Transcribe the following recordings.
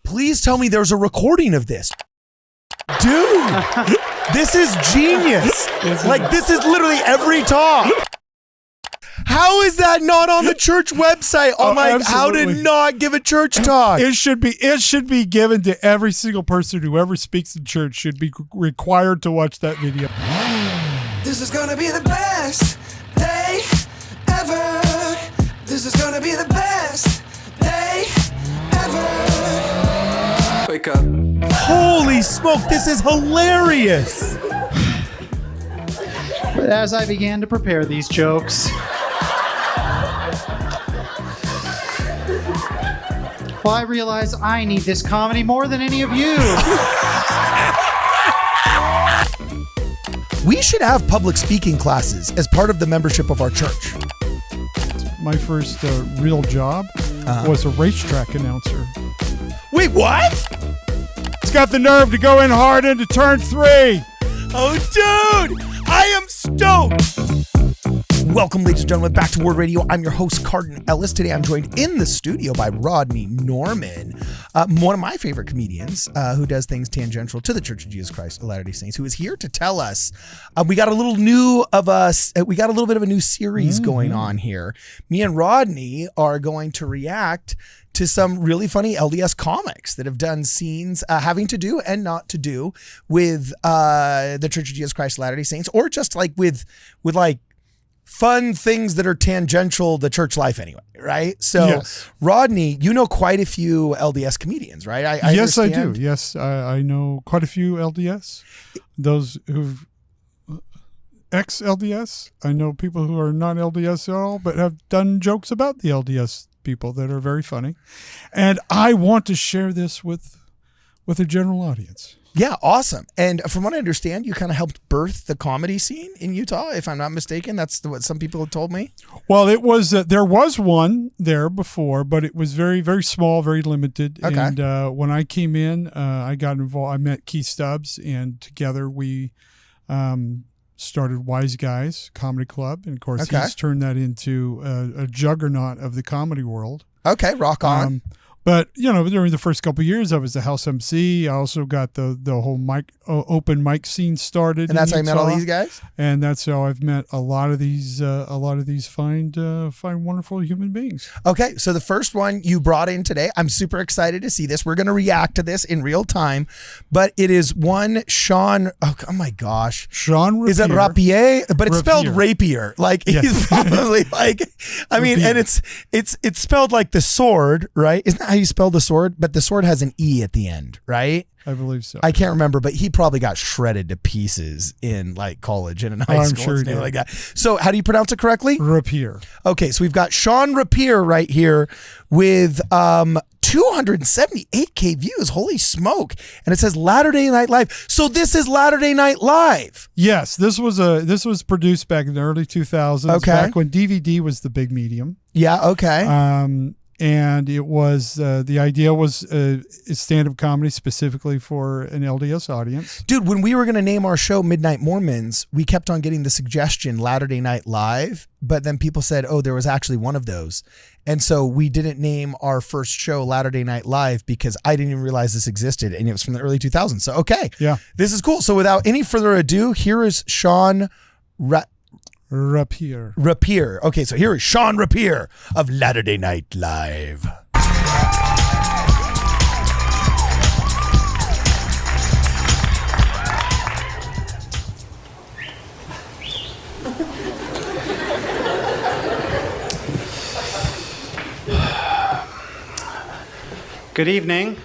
Please tell me there's a recording of this. Dude, this is genius. Like, this is literally every talk. How is that not on the church website? Oh my, absolutely. how to not give a church talk? It should be given to every single person who ever speaks in church should be required to watch that video. This is gonna be the best day ever. This is gonna be the best day ever. Wake up. Holy smoke, this is hilarious. But as I began to prepare these jokes, well, I realized I need this comedy more than any of you. We should have public speaking classes as part of the membership of our church. My first real job was a racetrack announcer. Wait, what? It's got the nerve to go in hard into turn 3. Oh, dude, I am stoked. Welcome, ladies and gentlemen, back to Word Radio. I'm your host, Carden Ellis. Today, I'm joined in the studio by Rodney Norman, one of my favorite comedians who does things tangential to the Church of Jesus Christ of Latter-day Saints, who is here to tell us we got a little bit of a new series going on here. Me and Rodney are going to react to some really funny LDS comics that have done scenes having to do and not to do with the Church of Jesus Christ of Latter-day Saints, or just like with like fun things that are tangential to church life anyway, right? So, yes. Rodney, you know quite a few LDS comedians, right? Yes, I do. Yes, I know quite a few LDS. Those who've ex-LDS. I know people who are not LDS at all, but have done jokes about the LDS people that are very funny. And I want to share this with a general audience. Yeah, awesome. And from what I understand, you kind of helped birth the comedy scene in Utah, if I'm not mistaken. That's what some people have told me. Well, it was there was one there before, but it was very, very small, very limited. Okay. And when I came in, I got involved. I met Keith Stubbs, and together we started Wise Guys Comedy Club. And, of course, he's turned that into a juggernaut of the comedy world. Okay, rock on. But, you know, during the first couple of years, I was the house MC. I also got the whole open mic scene started. And that's how you met all these guys? And that's how I've met a lot of these fine, wonderful human beings. Okay, so the first one you brought in today, I'm super excited to see this. We're going to react to this in real time. But it is one Shawn, oh my gosh. Shawn Rapier. Is it Rapier? But it's spelled Rapier. Like, he's probably like, I mean, and it's spelled like the sword, right? Isn't that how you spell the sword? But the sword has an E at the end, right? I believe so. I can't remember, but he probably got shredded to pieces in like college and in high school. I'm sure and stuff like that. So how do you pronounce it correctly? Rapier. Okay, so we've got Shawn Rapier right here with 278K views. Holy smoke. And it says Latterday Night Live. So this is Latterday Night Live. Yes, this was produced back in the early 2000s, back when DVD was the big medium. Yeah, okay. And it was, the idea was stand-up comedy specifically for an LDS audience. Dude, when we were going to name our show Midnight Mormons, we kept on getting the suggestion Latterday Night Live, but then people said, oh, there was actually one of those. And so we didn't name our first show Latterday Night Live because I didn't even realize this existed, and it was from the early 2000s. So, okay. Yeah. This is cool. So without any further ado, here is Shawn Rapier. Okay, so here is Shawn Rapier of Latterday Night Live. Good evening,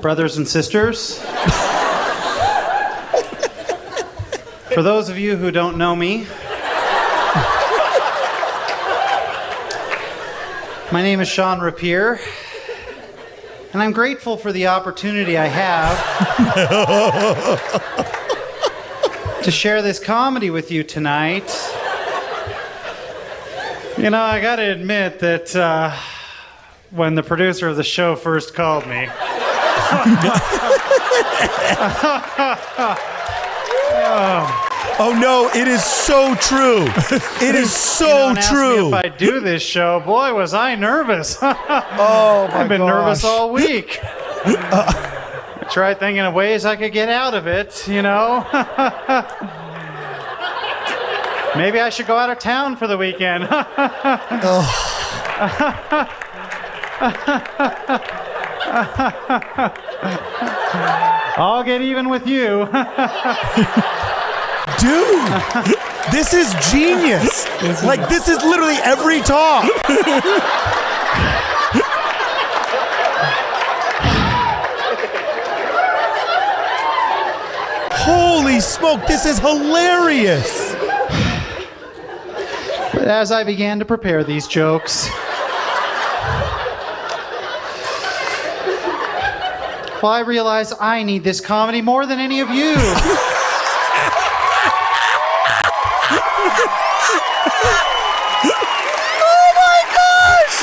brothers and sisters. For those of you who don't know me, my name is Shawn Rapier, and I'm grateful for the opportunity I have to share this comedy with you tonight. You know, I gotta admit that when the producer of the show first called me, Oh no, it is so true. It is so true. If I do this show, boy, was I nervous. Oh my I've been nervous all week. I tried thinking of ways I could get out of it, you know. Maybe I should go out of town for the weekend. I'll get even with you. Dude, this is genius. Like, this is literally every talk. Holy smoke, this is hilarious. But as I began to prepare these jokes, well, I realized I need this comedy more than any of you. Oh my gosh!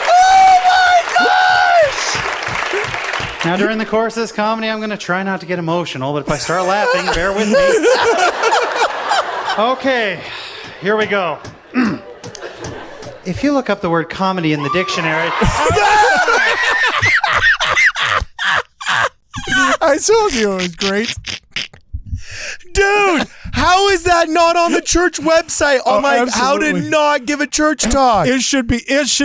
Oh my gosh! Now, during the course of this comedy, I'm going to try not to get emotional, but if I start laughing, bear with me. Okay, here we go. If you look up the word comedy in the dictionary... I told you it was great. Dude, how is that not on the church website? Oh my, how to not give a church talk. It should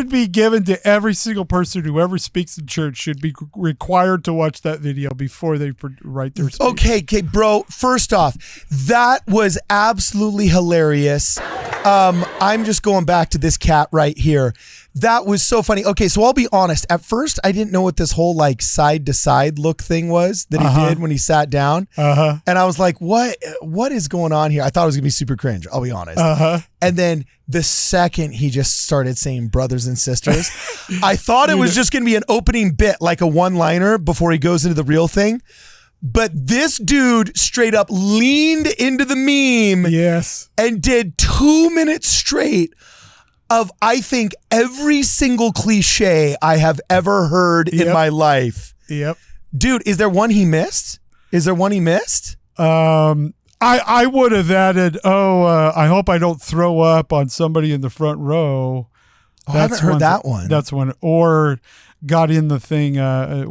be given to every single person who ever speaks in church should be required to watch that video before they write their speech. Okay, bro, first off, that was absolutely hilarious. I'm just going back to this cat right here. That was so funny. Okay, so I'll be honest. At first, I didn't know what this whole like side to side look thing was that he did when he sat down. And I was like, what is going on here? I thought it was gonna be super cringe. I'll be honest. And then the second he just started saying brothers and sisters, I thought it was just gonna be an opening bit, like a one-liner before he goes into the real thing. But this dude straight up leaned into the meme, yes, and did 2 minutes straight of, I think, every single cliche I have ever heard in my life. Yep. Dude, is there one he missed? I would have added, I hope I don't throw up on somebody in the front row. I haven't heard that one. That's one. Or got in the thing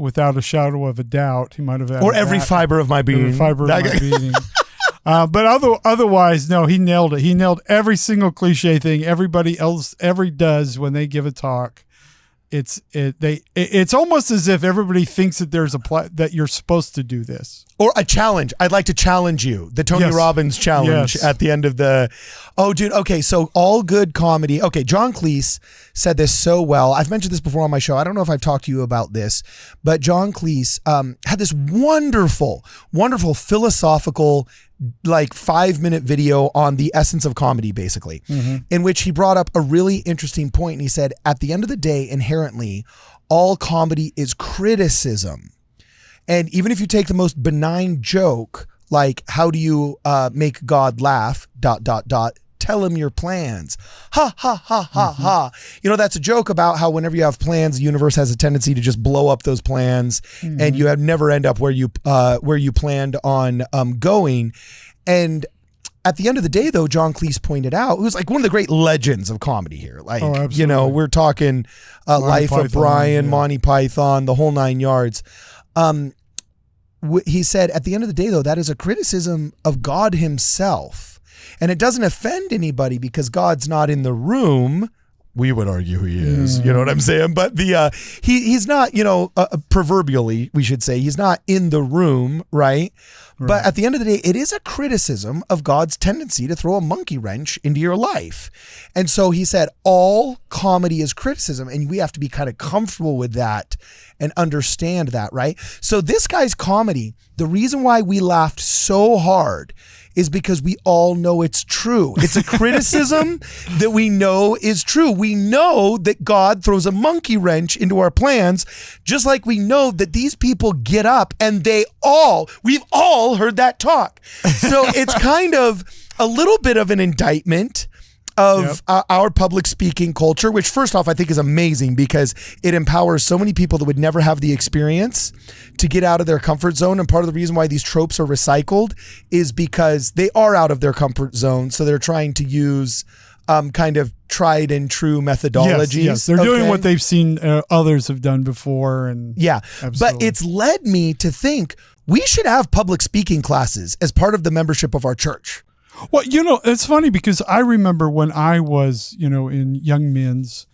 without a shadow of a doubt. He might have added or every fiber of my being. Every fiber of my being. But otherwise, no, he nailed it. He nailed every single cliche thing everybody else ever does when they give a talk. It's almost as if everybody thinks that there's that you're supposed to do this. Or a challenge. I'd like to challenge you. The Tony Robbins challenge at the end of the... Oh, dude. Okay, so all good comedy. Okay, John Cleese said this so well. I've mentioned this before on my show. I don't know if I've talked to you about this, but John Cleese had this wonderful, wonderful philosophical, like 5-minute video on the essence of comedy, basically, in which he brought up a really interesting point. And he said, at the end of the day, inherently, all comedy is criticism. And even if you take the most benign joke, like how do you make God laugh, ... tell him your plans. Ha, ha, ha, ha, ha. You know, that's a joke about how whenever you have plans, the universe has a tendency to just blow up those plans and you never end up where you planned on going. And at the end of the day, though, John Cleese pointed out, who's like one of the great legends of comedy here. Like, you know, we're talking Life of Brian, Monty Python, the whole 9 yards. He said, at the end of the day, though, that is a criticism of God himself. And it doesn't offend anybody because God's not in the room. We would argue he is, you know what I'm saying? But he's not, you know, proverbially, we should say, he's not in the room, right? But at the end of the day, it is a criticism of God's tendency to throw a monkey wrench into your life. And so he said, all comedy is criticism, and we have to be kind of comfortable with that and understand that, right? So this guy's comedy, the reason why we laughed so hard is because we all know it's true. It's a criticism that we know is true. We know that God throws a monkey wrench into our plans, just like we know that these people get up and we've all heard that talk. So it's kind of a little bit of an indictment of our public speaking culture, which first off, I think is amazing because it empowers so many people that would never have the experience to get out of their comfort zone. And part of the reason why these tropes are recycled is because they are out of their comfort zone. So they're trying to use kind of tried and true methodologies. Yes. They're doing what they've seen others have done before. And absolutely. But it's led me to think we should have public speaking classes as part of the membership of our church. Well, it's funny because I remember when I was, in young men's,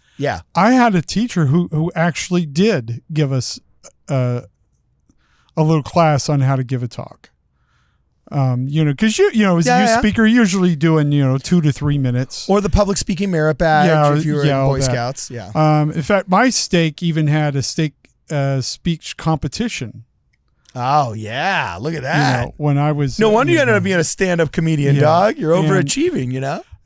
I had a teacher who actually did give us a little class on how to give a talk. Because as a youth speaker, usually doing 2 to 3 minutes, or the public speaking merit badge if you were in Boy Scouts. In fact, my stake even had a stake speech competition. Oh yeah, look at that! When I was no wonder you ended up being a stand-up comedian, dog. You're overachieving,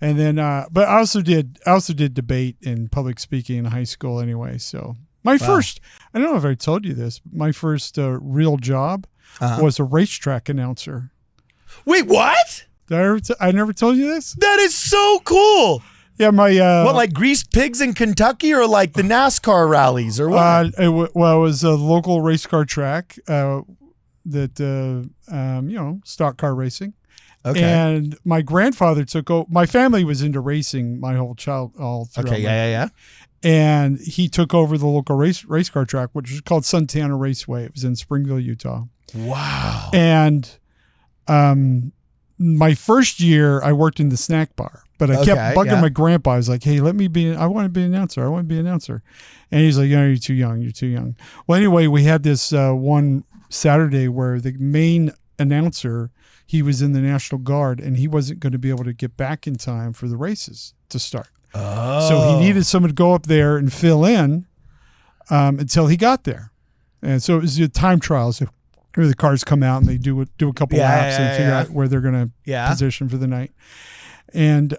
And then, but I also did debate and public speaking in high school anyway. So my first, I don't know if I told you this, but my first real job was a racetrack announcer. Wait, what? I never told you this? That is so cool. Yeah, my what, like greased pigs in Kentucky, or like the NASCAR rallies, or what? It was a local race car track stock car racing. Okay. And my grandfather took over. My family was into racing my whole all throughout. Okay, yeah. And he took over the local race car track, which was called Santana Raceway. It was in Springville, Utah. Wow. And my first year, I worked in the snack bar, but I kept bugging my grandpa. I was like, hey, I want to be an announcer. And he's like, you're too young. Well, anyway, we had this one Saturday where the main announcer, he was in the National Guard and he wasn't going to be able to get back in time for the races to start. Oh. So he needed someone to go up there and fill in until he got there. And so it was the time trials. Where the cars come out and they do a couple laps and figure out where they're going to position for the night. And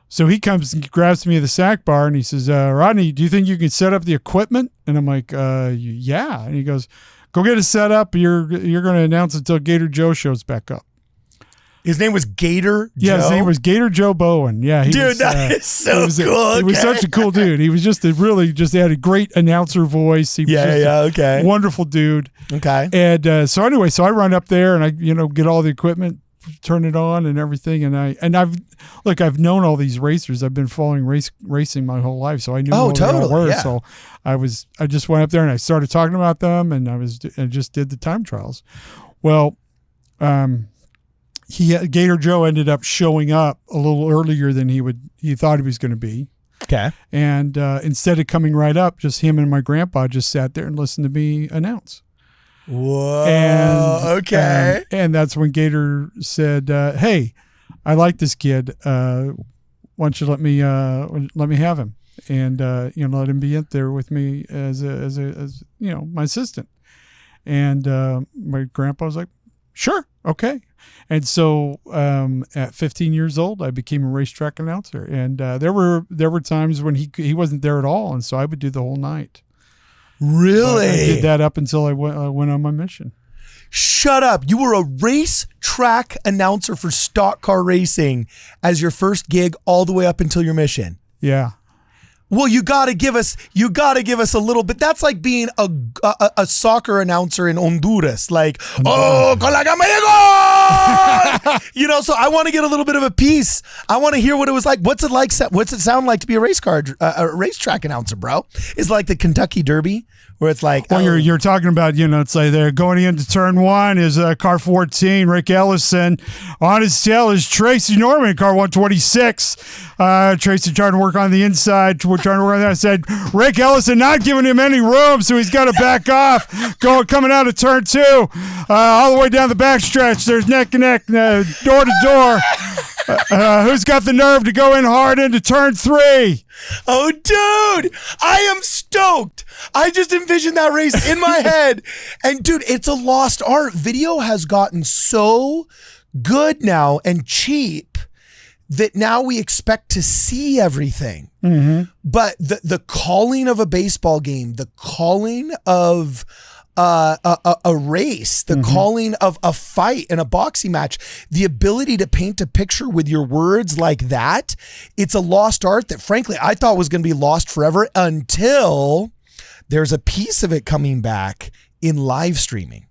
so he comes and grabs me at the sack bar and he says, Rodney, do you think you can set up the equipment? And I'm like, yeah. And he goes, go get it set up. You're going to announce until Gator Joe shows back up. His name was Gator Joe? Yeah, his name was Gator Joe Bowen. Yeah, that is so cool. He was such a cool dude. He was just had a great announcer voice. He was a wonderful dude. Okay. And so I run up there and I get all the equipment, turn it on and everything. And I've known all these racers. I've been following racing my whole life, so I knew who they all were. Yeah. So I just went up there and I started talking about them, and I just did the time trials. Well, Gator Joe ended up showing up a little earlier than he thought he was going to be. Okay. And instead of coming right up, just him and my grandpa just sat there and listened to me announce. Whoa. And that's when Gator said, "Hey, I like this kid. Why don't you let me have him and let him be in there with me as my assistant." And my grandpa was like, "Sure, okay." And so at 15 years old, I became a racetrack announcer. And there were times when he wasn't there at all, and so I would do the whole night. Really? I did that up until I went on my mission. Shut up. You were a racetrack announcer for stock car racing as your first gig all the way up until your mission. Yeah. Well, you got to give us a little bit. That's like being a soccer announcer in Honduras. Like, oh, con la gama de gol! So I want to get a little bit of a piece. I want to hear what it was like. What's it sound like to be a racetrack announcer, bro? It's like the Kentucky Derby where it's like, well, you're talking about, it's like they're going into turn 1 is car 14, Rick Ellison. On his tail is Tracy Norman, car 126. Tracy trying to work on the inside. Trying to work on that. I said, Rick Ellison not giving him any room, so he's got to back off. Coming out of turn 2, all the way down the back stretch. There's neck and neck, door to door. Who's got the nerve to go in hard into turn 3? Oh, dude, I am stoked. I just envisioned that race in my head. And dude, it's a lost art. Video has gotten so good now and cheap that now we expect to see everything. Mm-hmm. But the calling of a baseball game, the calling of a race, the calling of a fight in a boxing match, the ability to paint a picture with your words like that. It's a lost art that frankly I thought was going to be lost forever until there's a piece of it coming back in live streaming.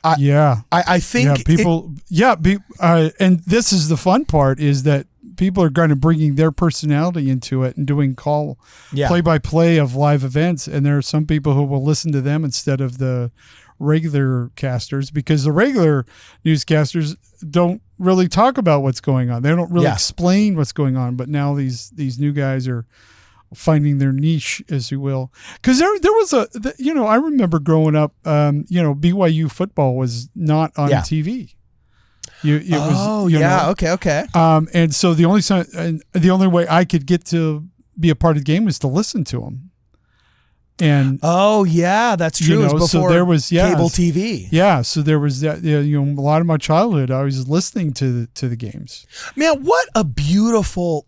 I think people, and this is the fun part is that people are kind of bringing their personality into it and doing play-by-play of live events. And there are some people who will listen to them instead of the regular casters, because the regular newscasters don't really talk about what's going on. They don't really explain what's going on. But now these new guys are finding their niche, as you will. Because there was I remember growing up, BYU football was not on TV. Okay. And so the only way I could get to be a part of the game was to listen to them. And that's true. It was before so there was cable TV. Yeah, so there was that. A lot of my childhood, I was listening to the games. Man, what a beautiful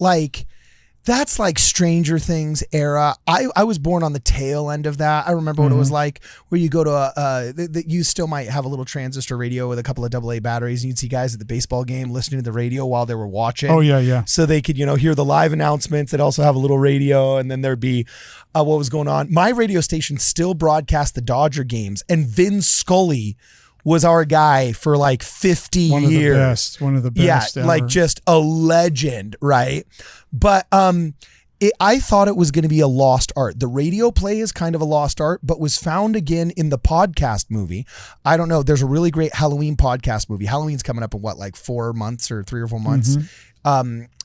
That's like Stranger Things era. I was born on the tail end of that. I remember what it was like, where you go to you still might have a little transistor radio with a couple of AA batteries, and you'd see guys at the baseball game listening to the radio while they were watching. Oh yeah. So they could hear the live announcements. They'd also have a little radio, and then there'd be what was going on. My radio station still broadcast the Dodger games, and Vin Scully was our guy for 50 years. One of the best. Yeah, ever. just a legend, right? But I thought it was going to be a lost art. The radio play is kind of a lost art, but was found again in the podcast movie. I don't know. There's a really great Halloween podcast movie. Halloween's coming up in 4 months or 3 or 4 months.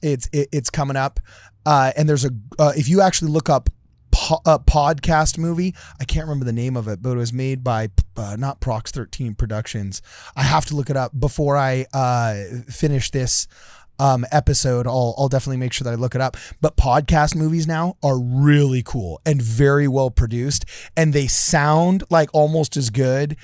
It's coming up, and there's if you actually look up a podcast movie, I can't remember the name of it, but it was made by not Prox 13 Productions. I have to look it up before I finish this episode. I'll definitely make sure that I look it up. But podcast movies now are really cool and very well produced, and they sound like almost as good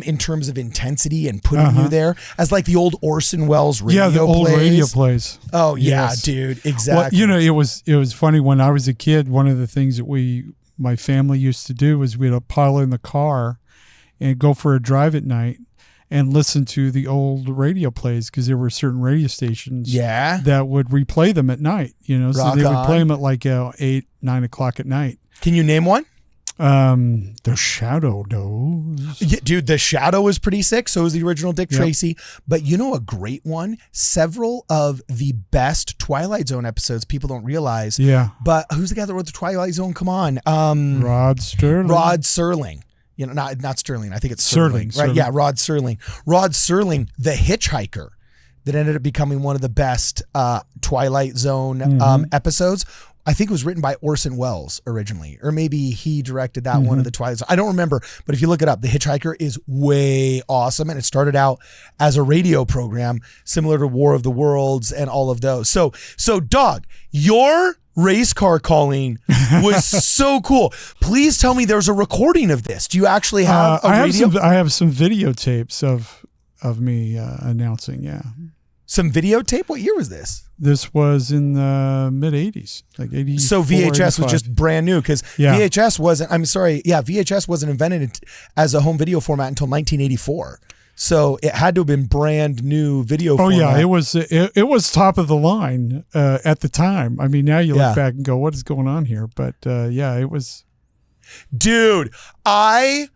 in terms of intensity and putting you there as the old Orson Welles radio plays. Yeah, the old radio plays. Oh yeah, dude, exactly. Well, it was funny when I was a kid. One of the things that my family used to do was we'd pile in the car and go for a drive at night and listen to the old radio plays, because there were certain radio stations that would replay them at night. So they would play them at 8, 9 o'clock at night. Can you name one? The Shadow knows. Yeah, dude, The Shadow was pretty sick. So was the original Dick Tracy. But a great one? Several of the best Twilight Zone episodes people don't realize. Yeah. But who's the guy that wrote the Twilight Zone? Come on. Rod Serling. Rod Serling. Not Sterling. I think it's Serling. Right? Yeah, Rod Serling. Rod Serling, The Hitchhiker, that ended up becoming one of the best Twilight Zone episodes. I think it was written by Orson Welles originally, or maybe he directed that one of the Twilight Zone. I don't remember, but if you look it up, The Hitchhiker is way awesome, and it started out as a radio program similar to War of the Worlds and all of those. So Dog, your race car calling was so cool. Please tell me there's a recording of this. Do you actually have a radio? I have some videotapes of me announcing. Yeah. Some videotape? What year was this? This was in the mid 80s, 80. So VHS was just brand new, because VHS wasn't invented as a home video format until 1984. So it had to have been brand new video format. Oh yeah, it was top of the line at the time. I mean, now you look back and go, what is going on here? But it was. Dude, I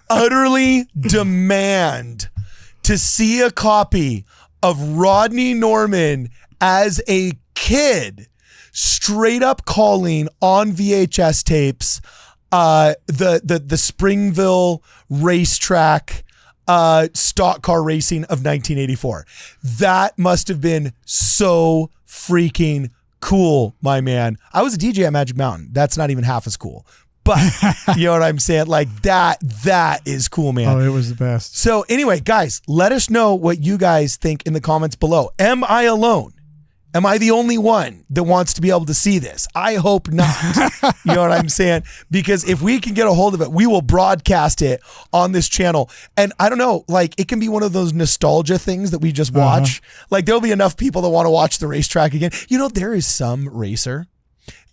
utterly demand to see a copy of Rodney Norman as a kid, straight up calling on VHS tapes the Springville Racetrack stock car racing of 1984. That must have been so freaking cool, my man. I was a DJ at Magic Mountain. That's not even half as cool. But you know what I'm saying? That is cool, man. Oh, it was the best. So anyway, guys, let us know what you guys think in the comments below. Am I alone? Am I the only one that wants to be able to see this? I hope not. You know what I'm saying? Because if we can get a hold of it, we will broadcast it on this channel. And I don't know, it can be one of those nostalgia things that we just watch. There'll be enough people that want to watch the Racetrack again. There is some racer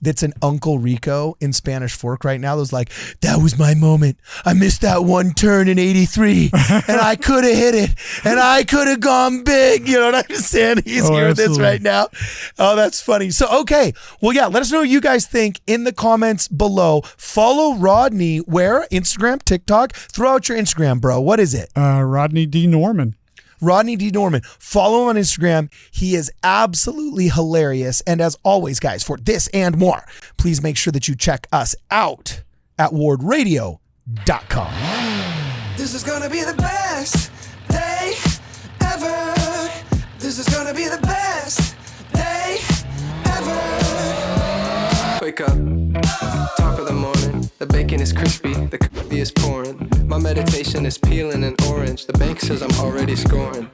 that's an Uncle Rico in Spanish Fork right now. That's like, that was my moment. I missed that one turn in 83 and I could have hit it and I could have gone big. You know what I'm saying? He's here with this right now. Oh, that's funny. So, okay. Well, yeah, let us know what you guys think in the comments below. Follow Rodney where? Instagram, TikTok? Throw out your Instagram, bro. What is it? Rodney D. Norman. Rodney D. Norman. Follow him on Instagram. He is absolutely hilarious. And as always, guys, for this and more, please make sure that you check us out at wardradio.com. This is gonna be the best day ever. This is gonna be the best day ever. Wake up, top of the morning. The bacon is crispy, the coffee is pouring. My meditation is peeling an orange. The bank says I'm already scoring.